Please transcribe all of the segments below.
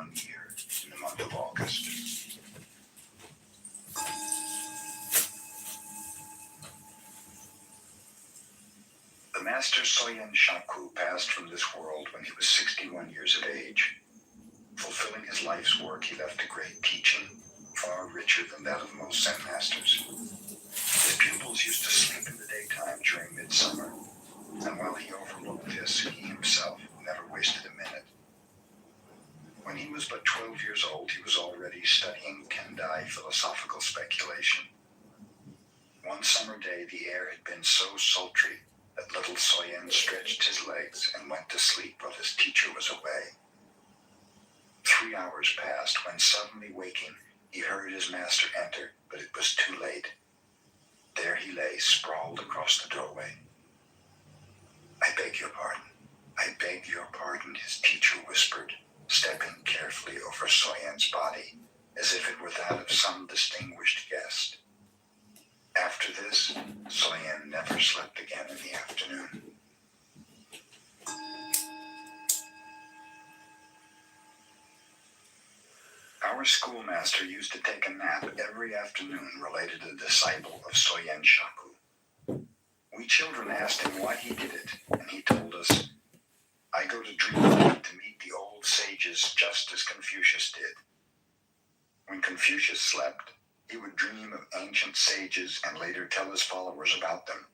one year in the month of August. The Master Soyen Shaku passed from this world when he was 61 years of age. Fulfilling his life's work, he left a great teaching, far richer than that of most Zen masters. His pupils used to sleep in the daytime during midsummer, and while he overlooked this, he himself never wasted a minute. When he was but 12 years old, he was already studying Kendai philosophical speculation. One summer day, the air had been so sultry that little Soyen stretched his legs and went to sleep while his teacher was away. 3 hours passed when, suddenly waking, he heard his master enter, but it was too late. There he lay, sprawled across the doorway. "I beg your pardon. I beg your pardon," his teacher whispered, stepping carefully over Soyen's body, as if it were that of some distinguished guest. After this, Soyen never slept again in the afternoon. Our schoolmaster used to take a nap every afternoon related a disciple of Soyen Shaku. We children asked him why he did it, and he told us, "I go to dreamland to meet the old sages just as Confucius did. When Confucius slept, he would dream of ancient sages and later tell his followers about them.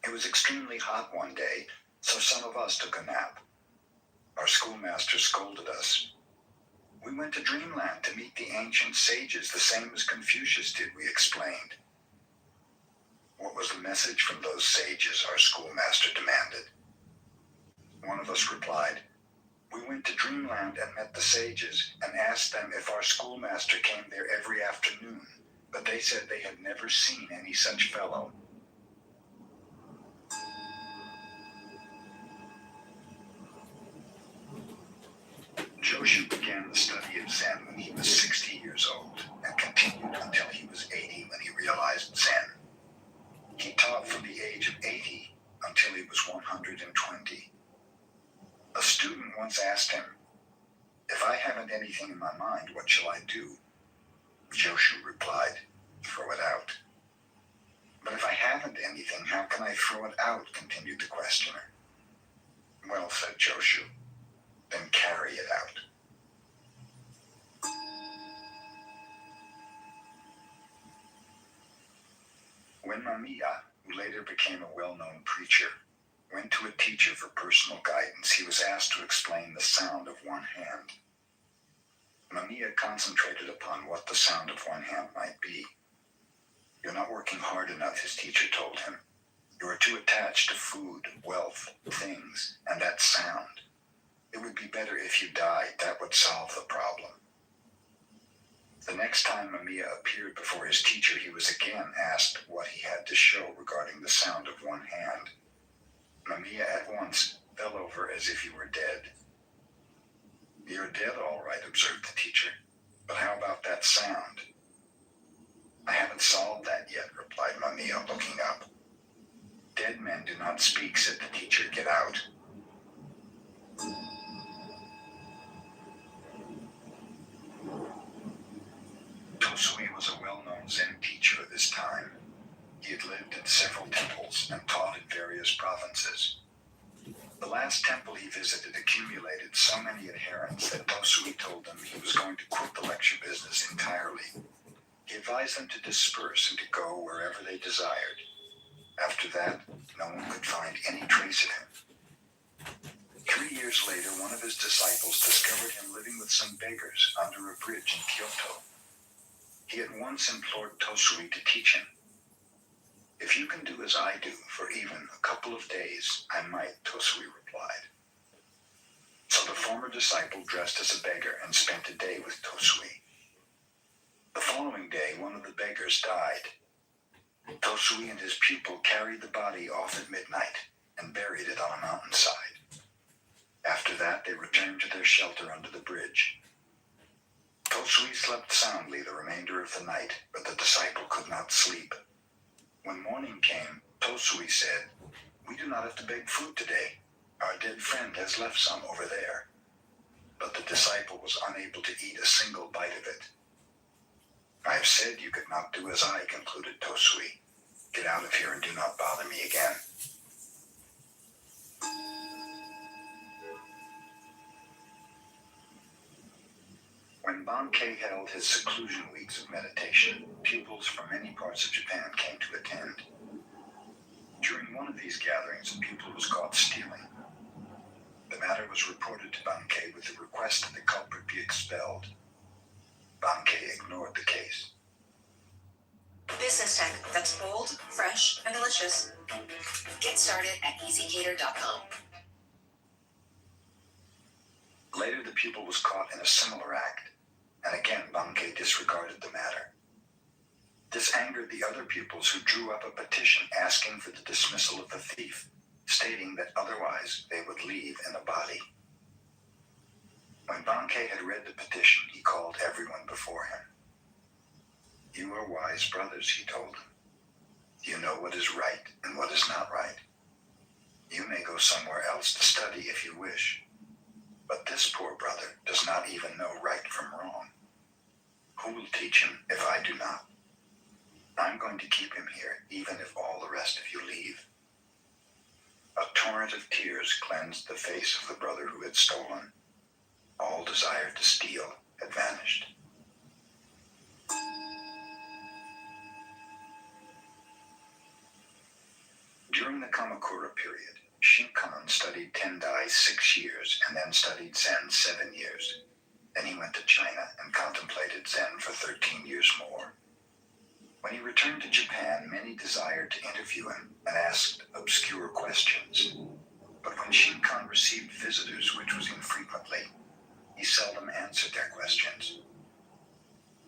It was extremely hot one day, so some of us took a nap. Our schoolmaster scolded us. We went to dreamland to meet the ancient sages, the same as Confucius did," we explained. "What was the message from those sages?" our schoolmaster demanded. One of us replied, "We went to dreamland and met the sages and asked them if our schoolmaster came there every afternoon, but they said they had never seen any such fellow." Joshu began the study of Zen when he was 60 years old and continued until he was 80 when he realized Zen. He taught from the age of 80 until he was 120. A student once asked him, "If I haven't anything in my mind, what shall I do?" Joshu replied, "Throw it out." "But if I haven't anything, how can I throw it out?" continued the questioner. "Well," said Joshu, "then carry it out." When Mamiya, who later became a well-known preacher, went to a teacher for personal guidance, he was asked to explain the sound of one hand. Mamiya concentrated upon what the sound of one hand might be. "You're not working hard enough," his teacher told him. "You are too attached to food, wealth, things, and that sound. It would be better if you died. That would solve the problem." The next time Mamiya appeared before his teacher, he was again asked what he had to show regarding the sound of one hand. Mamiya at once fell over as if he were dead. "You're dead, all right," observed the teacher. "But how about that sound?" "I haven't solved that yet," replied Mamiya, looking up. "Dead men do not speak," said the teacher. "Get out." Tosui was a well-known Zen teacher of his time. He had lived in several temples and taught in various provinces. The last temple he visited accumulated so many adherents that Tosui told them he was going to quit the lecture business entirely. He advised them to disperse and to go wherever they desired. After that, no one could find any trace of him. 3 years later, one of his disciples discovered him living with some beggars under a bridge in Kyoto. He at once implored Tosui to teach him. "If you can do as I do for even a couple of days, I might," Tosui replied. So the former disciple dressed as a beggar and spent a day with Tosui. The following day, one of the beggars died. Tosui and his pupil carried the body off at midnight and buried it on a mountainside. After that, they returned to their shelter under the bridge. Tosui slept soundly the remainder of the night, but the disciple could not sleep. When morning came, Tosui said, "We do not have to beg food today. Our dead friend has left some over there." but the disciple was unable to eat a single bite of it. I have said you could not do as I, concluded Tosui. Get out of here and do not bother me again. When Bankei held his seclusion weeks of meditation, pupils from many parts of Japan came to attend. During one of these gatherings, a pupil was caught stealing. The matter was reported to Bankei with the request that the culprit be expelled. Bankei ignored the case. Business tech that's bold, fresh, and delicious. Get started at easycater.com. Later, the pupil was caught in a similar act, and again Bankei disregarded the matter. This angered the other pupils, who drew up a petition asking for the dismissal of the thief, stating that otherwise they would leave in a body. When Bankei had read the petition, he called everyone before him. You are wise brothers, he told them. You know what is right and what is not right. You may go somewhere else to study if you wish. But this poor brother does not even know right from wrong. Who will teach him if I do not? I'm going to keep him here, even if all the rest of you leave. A torrent of tears cleansed the face of the brother who had stolen. All desire to steal had vanished. During the Kamakura period, Shinkan studied Tendai 6 years and then studied Zen 7 years. Then he went to China and contemplated Zen for 13 years more. When he returned to Japan, many desired to interview him and asked obscure questions. But when Shinkan received visitors, which was infrequently, he seldom answered their questions.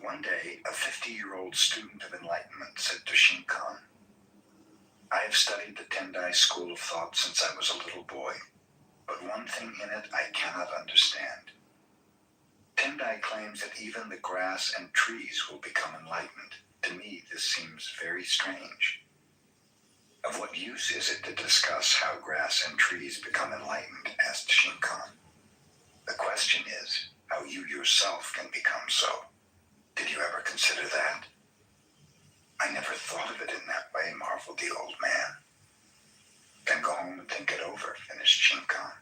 One day, a 50-year-old student of enlightenment said to Shinkan, I have studied the Tendai school of thought since I was a little boy, but one thing in it I cannot understand. Tendai claims that even the grass and trees will become enlightened. To me, this seems very strange. Of what use is it to discuss how grass and trees become enlightened? Asked Shinkan. The question is how you yourself can become so. Did you ever consider that? I never thought of it in that way, marveled the old man. Then go home and think it over, finished Shinkan.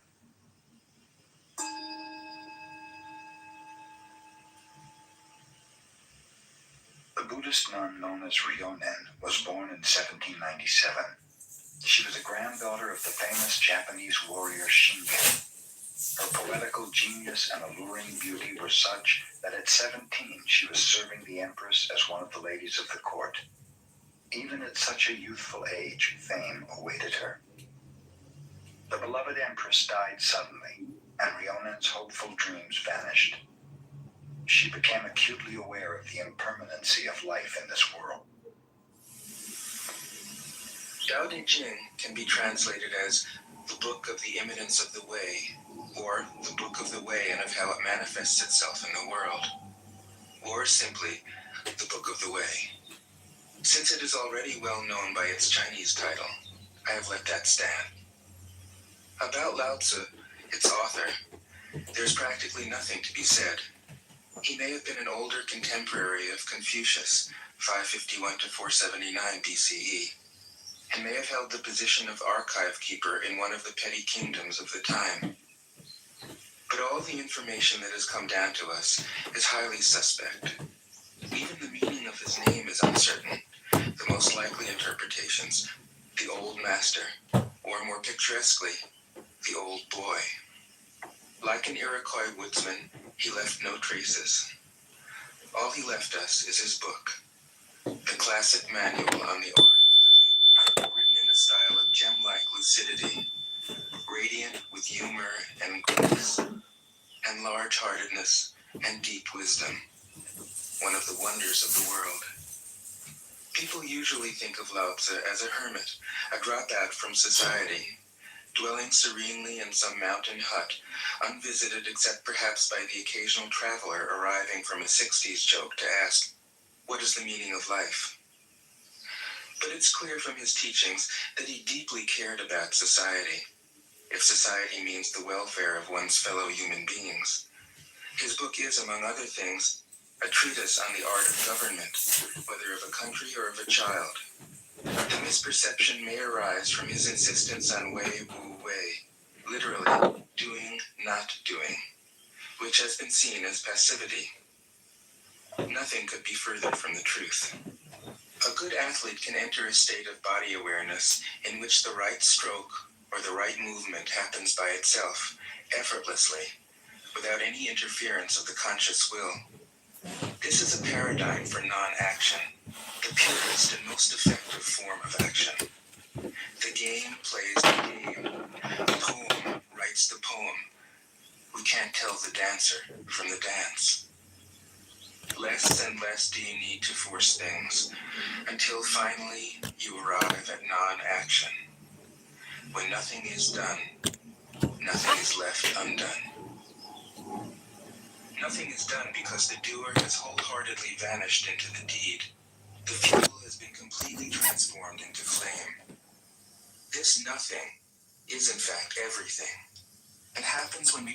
The Buddhist nun known as Ryonen was born in 1797. She was a granddaughter of the famous Japanese warrior Shingen. Her poetical genius and alluring beauty were such that at 17 she was serving the empress as one of the ladies of the court. Even at such a youthful age, fame awaited her. The beloved empress died suddenly, and Ryonen's hopeful dreams vanished. She became acutely aware of the impermanency of life in this world. Tao Te Ching can be translated as the book of the imminence of the way, or the book of the way and of how it manifests itself in the world, or simply the book of the way. Since it is already well known by its Chinese title, I have let that stand. About Lao Tzu, its author, there's practically nothing to be said. He may have been an older contemporary of Confucius, 551 to 479 BCE, and may have held the position of archive keeper in one of the petty kingdoms of the time. But all the information that has come down to us is highly suspect. Even the meaning of his name is uncertain. The most likely interpretations, the old master, or more picturesquely, the old boy. Like an Iroquois woodsman, he left no traces. All he left us is his book, the classic manual on the art of living, written in a style of gem-like lucidity, radiant with humor and grace, and large-heartedness and deep wisdom, one of the wonders of the world. People usually think of Lao Tzu as a hermit, a dropout from society, dwelling serenely in some mountain hut, unvisited except perhaps by the occasional traveler arriving from a 60s joke to ask, what is the meaning of life? But it's clear from his teachings that he deeply cared about society, if society means the welfare of one's fellow human beings, His book is, among other things, a treatise on the art of government, whether of a country or of a child. The misperception may arise from his insistence on wei wu wei, literally, doing, not doing, which has been seen as passivity. Nothing could be further from the truth. A good athlete can enter a state of body awareness in which the right stroke or the right movement happens by itself, effortlessly, without any interference of the conscious will. This is a paradigm for non-action, the purest and most effective form of action. The game plays the game. The poem writes the poem. We can't tell the dancer from the dance. Less and less do you need to force things, until finally you arrive at non-action. When nothing is done, nothing is left undone. Nothing is done because the doer has wholeheartedly vanished into the deed. The fuel has been completely transformed into flame. This nothing is in fact everything. It happens when we